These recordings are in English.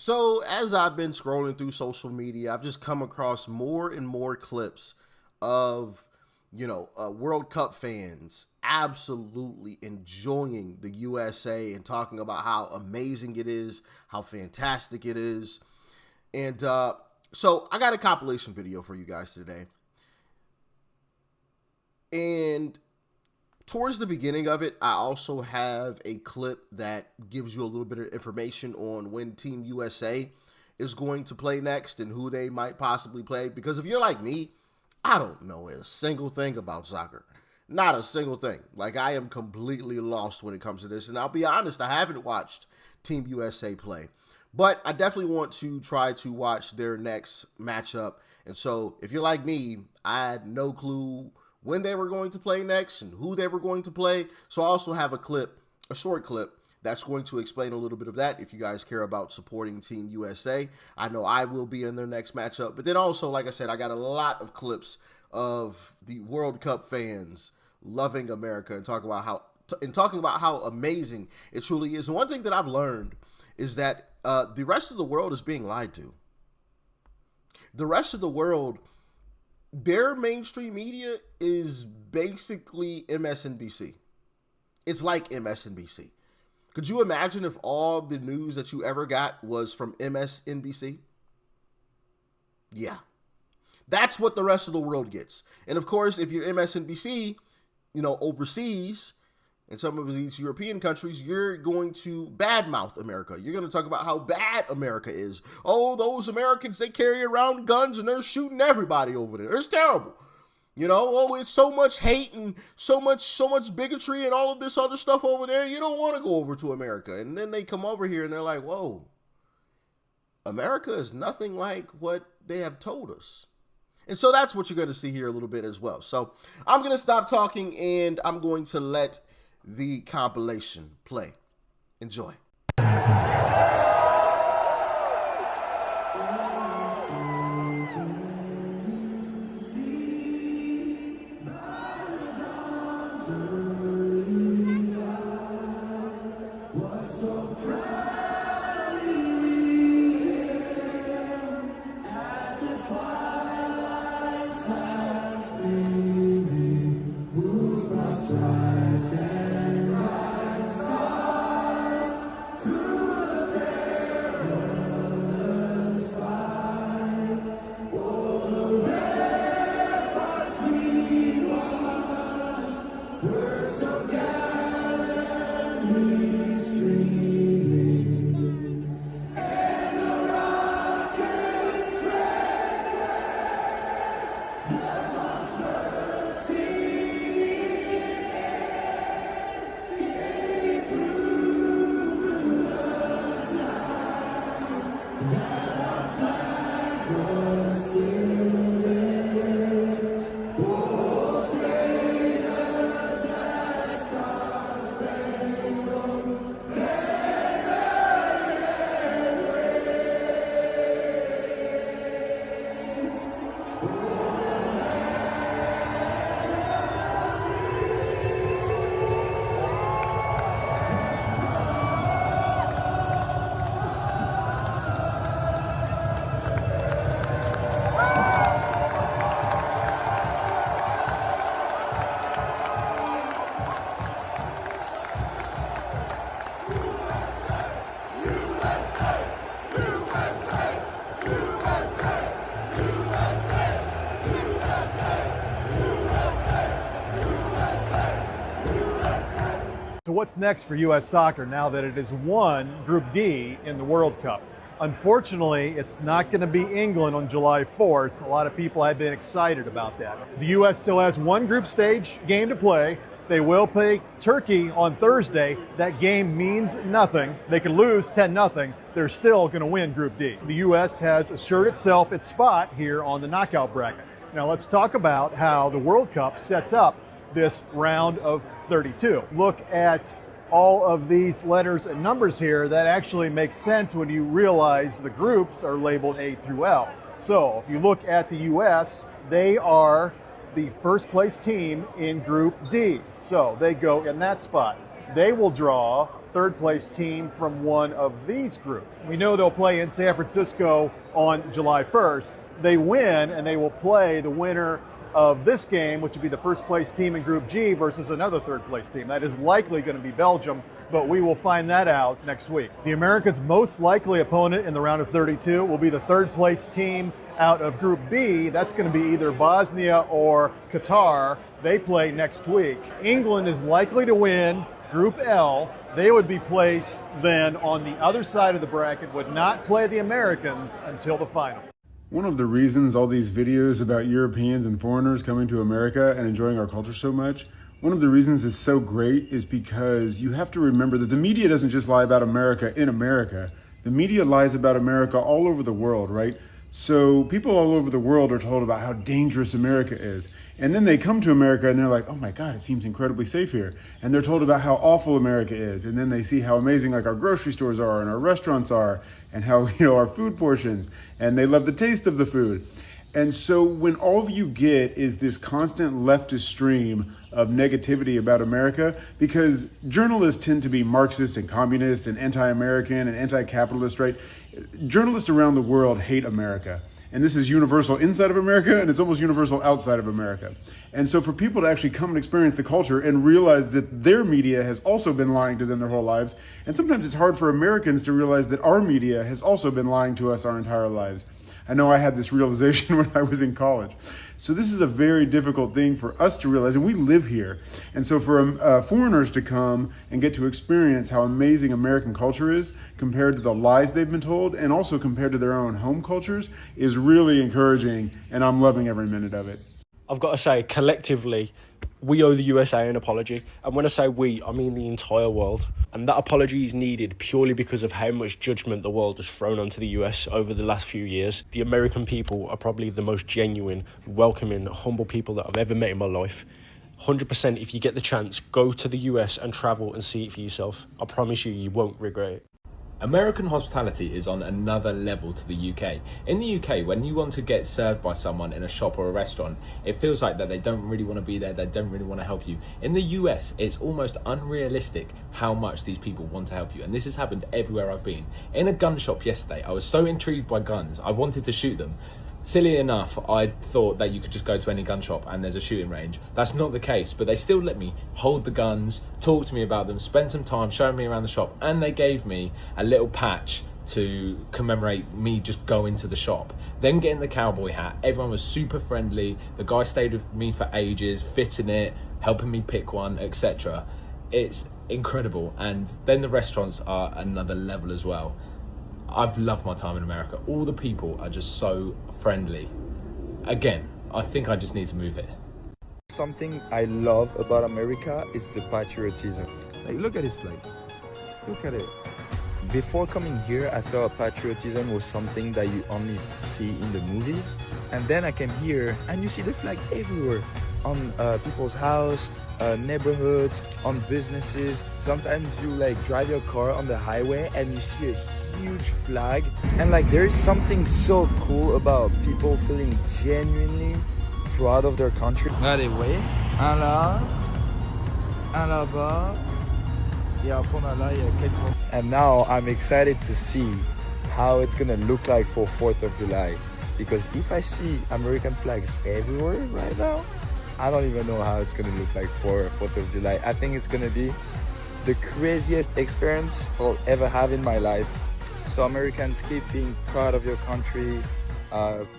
So, as I've been scrolling through social media, I've just come across more and more clips of, World Cup fans absolutely enjoying the USA and talking about how amazing it is, how fantastic it is. And so, I got a compilation video for you guys today. And towards the beginning of it, I also have a clip that gives you a little bit of information on when Team USA is going to play next and who they might possibly play. Because if you're like me, I don't know a single thing about soccer. Not a single thing. Like, I am completely lost when it comes to this. And I'll be honest, I haven't watched Team USA play. But I definitely want to try to watch their next matchup. And so if you're like me, I had no clue when they were going to play next and who they were going to play. So I also have a short clip that's going to explain a little bit of that if you guys care about supporting Team USA. I know I will be in their next matchup. But then also, like I said, I got a lot of clips of the World Cup fans loving America and talking about how amazing it truly is. And one thing that I've learned is that the rest of the world is being lied to. The rest of the world, their mainstream media is basically MSNBC. It's like MSNBC. Could you imagine if all the news that you ever got was from MSNBC? Yeah. That's what the rest of the world gets. And of course, if you're MSNBC, overseas, in some of these European countries, you're going to badmouth America. You're going to talk about how bad America is. Oh, those Americans, they carry around guns and they're shooting everybody over there. It's terrible. It's so much hate and so much bigotry and all of this other stuff over there. You don't want to go over to America. And then they come over here and they're like, whoa, America is nothing like what they have told us. And so that's what you're going to see here a little bit as well. So I'm going to stop talking and I'm going to let the compilation play. Enjoy. So what's next for U.S. soccer now that it has won Group D in the World Cup? Unfortunately, it's not going to be England on July 4th. A lot of people have been excited about that. The U.S. still has one group stage game to play. They will play Turkey on Thursday. That game means nothing. They could lose 10-0. They're still going to win Group D. The U.S. has assured itself its spot here on the knockout bracket. Now let's talk about how the World Cup sets up this round of 32. Look at all of these letters and numbers here. That actually makes sense when you realize the groups are labeled A through L. So if you look at the U.S., they are the first place team in Group D. So they go in that spot. They will draw third place team from one of these groups. We know they'll play in San Francisco on July 1st. They win, and they will play the winner of this game, which would be the first place team in Group G versus another third place team. That is likely going to be Belgium, but we will find that out next week. The Americans' most likely opponent in the round of 32 will be the third place team out of Group B. That's going to be either Bosnia or Qatar. They play next week. England is likely to win Group L. They would be placed then on the other side of the bracket, would not play the Americans until the final. One of the reasons all these videos about Europeans and foreigners coming to America and enjoying our culture so much, one of the reasons it's so great is because you have to remember that the media doesn't just lie about America in America. The media lies about America all over the world, right? So people all over the world are told about how dangerous America is. And then they come to America and they're like, oh my God, it seems incredibly safe here. And they're told about how awful America is. And then they see how amazing like our grocery stores are and our restaurants are and how, our food portions, and they love the taste of the food. And so when all you get is this constant leftist stream of negativity about America, because journalists tend to be Marxist and communist and anti-American and anti-capitalist, right? Journalists around the world hate America. And this is universal inside of America, and it's almost universal outside of America. And so for people to actually come and experience the culture and realize that their media has also been lying to them their whole lives, and sometimes it's hard for Americans to realize that our media has also been lying to us our entire lives. I know I had this realization when I was in college. So this is a very difficult thing for us to realize, and we live here. And so for foreigners to come and get to experience how amazing American culture is compared to the lies they've been told, and also compared to their own home cultures, is really encouraging, and I'm loving every minute of it. I've got to say, collectively, we owe the USA an apology. And when I say we, I mean the entire world. And that apology is needed purely because of how much judgment the world has thrown onto the US over the last few years. The American people are probably the most genuine, welcoming, humble people that I've ever met in my life. 100%, if you get the chance, go to the US and travel and see it for yourself. I promise you, you won't regret it. American hospitality is on another level to the UK. In the UK, when you want to get served by someone in a shop or a restaurant, it feels like that they don't really want to be there, they don't really want to help you. In the US, it's almost unrealistic how much these people want to help you. And this has happened everywhere I've been. In a gun shop yesterday, I was so intrigued by guns, I wanted to shoot them. Silly enough, I thought that you could just go to any gun shop and there's a shooting range. That's not the case, but they still let me hold the guns, talk to me about them, spend some time showing me around the shop, and they gave me a little patch to commemorate me just going to the shop. Then getting the cowboy hat, everyone was super friendly. The guy stayed with me for ages, fitting it, helping me pick one, etc. It's incredible. And then the restaurants are another level as well. I've loved my time in America. All the people are just so friendly. Again, I think I just need to move here. Something I love about America is the patriotism. Like, look at this flag. Look at it. Before coming here, I thought patriotism was something that you only see in the movies. And then I came here and you see the flag everywhere. On people's house, neighborhoods, on businesses. Sometimes you drive your car on the highway and you see a huge flag, and there is something so cool about people feeling genuinely proud of their country. Regardez, vous voyez? Un là, un là-bas, et après on a là, il y a quelques... And now I'm excited to see how it's gonna look like for 4th of July, because if I see American flags everywhere right now, I don't even know how it's gonna look like for 4th of July. I think it's gonna be the craziest experience I'll ever have in my life. So Americans, keep being proud of your country.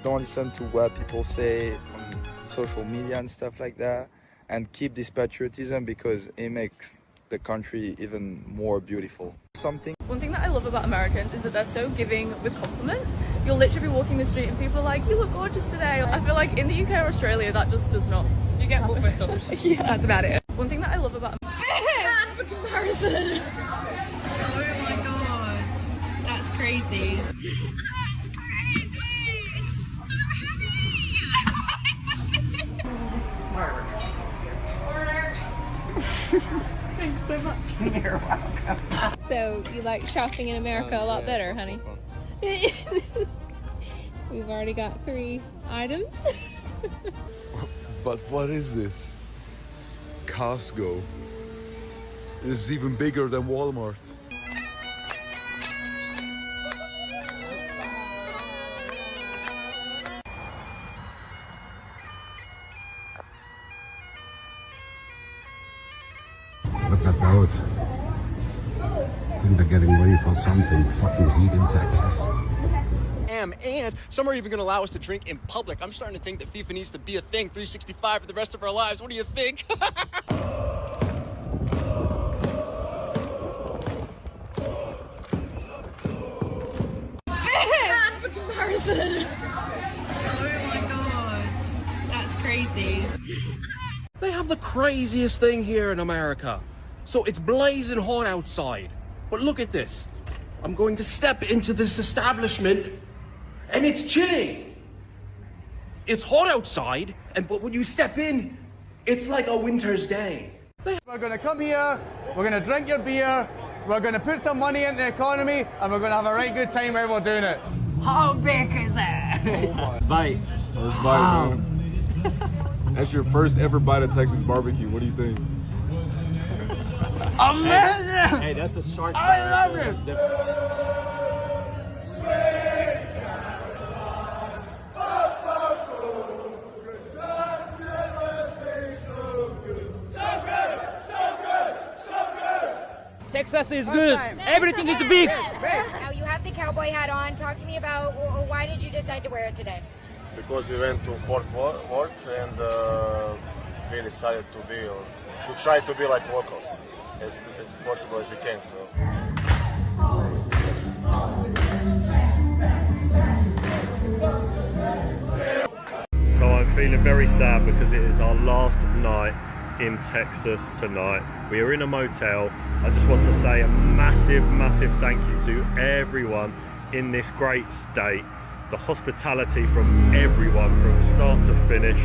Don't listen to what people say on social media and stuff like that. And keep this patriotism because it makes the country even more beautiful. One thing that I love about Americans is that they're so giving with compliments. You'll literally be walking the street and people are like, you look gorgeous today. I feel like in the UK or Australia that just does not. You get more for social. Yeah, that's about it. One thing that I love about For comparison. Oh my god. That's crazy. That's crazy. It's so heavy. Thanks so much. You're welcome. So you like shopping in America a lot better, honey? We've already got 3 items. But what is this? Costco. This is even bigger than Walmart. Look at those. I think they're getting ready for something. Fucking heat in Texas. And some are even going to allow us to drink in public. I'm starting to think that FIFA needs to be a thing 365 for the rest of our lives. What do you think? That's the comparison. Oh my god. That's crazy. They have the craziest thing here in America. So it's blazing hot outside. But look at this. I'm going to step into this establishment and it's chilly. It's hot outside, but when you step in, it's like a winter's day. We're going to come here, we're going to drink your beer, we're going to put some money into the economy, and we're going to have a right good time while we're doing it. How big is that? Bite. First bite, man. That's your first ever bite of Texas barbecue. What do you think? Amazing! Hey, that's a shark. I love it! Texas is good. Everything is big. Now you have the cowboy hat on. Talk to me about why did you decide to wear it today? Because we went to Fort Worth and we decided to try to be like locals as possible as we can. So I'm feeling very sad because it is our last night in Texas tonight. We are in a motel. I just want to say a massive thank you to everyone in this great state. The hospitality from everyone from start to finish.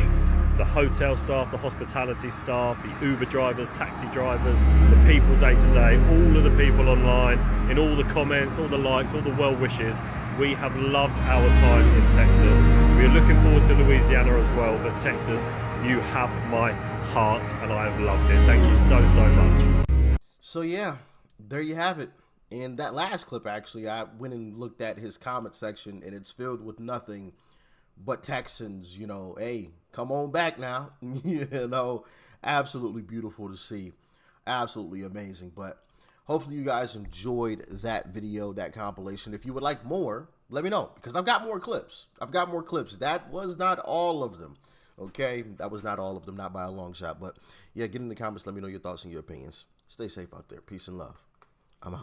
The hotel staff, the hospitality staff, the Uber drivers, taxi drivers, the people day to day, all of the people online, in all the comments, all the likes, all the well wishes. We have loved our time in Texas. We are looking forward to Louisiana as well, but Texas, you have my heart and I have loved it. Thank you so much. So yeah, there you have it. And that last clip, actually, I went and looked at his comment section and it's filled with nothing but Texans, you know, hey, come on back now. You know, absolutely beautiful to see. Absolutely amazing. But hopefully you guys enjoyed that video, that compilation. If you would like more, let me know because I've got more clips. That was not all of them. Okay, that was not all of them, not by a long shot. But yeah, get in the comments. Let me know your thoughts and your opinions. Stay safe out there. Peace and love. I'm out.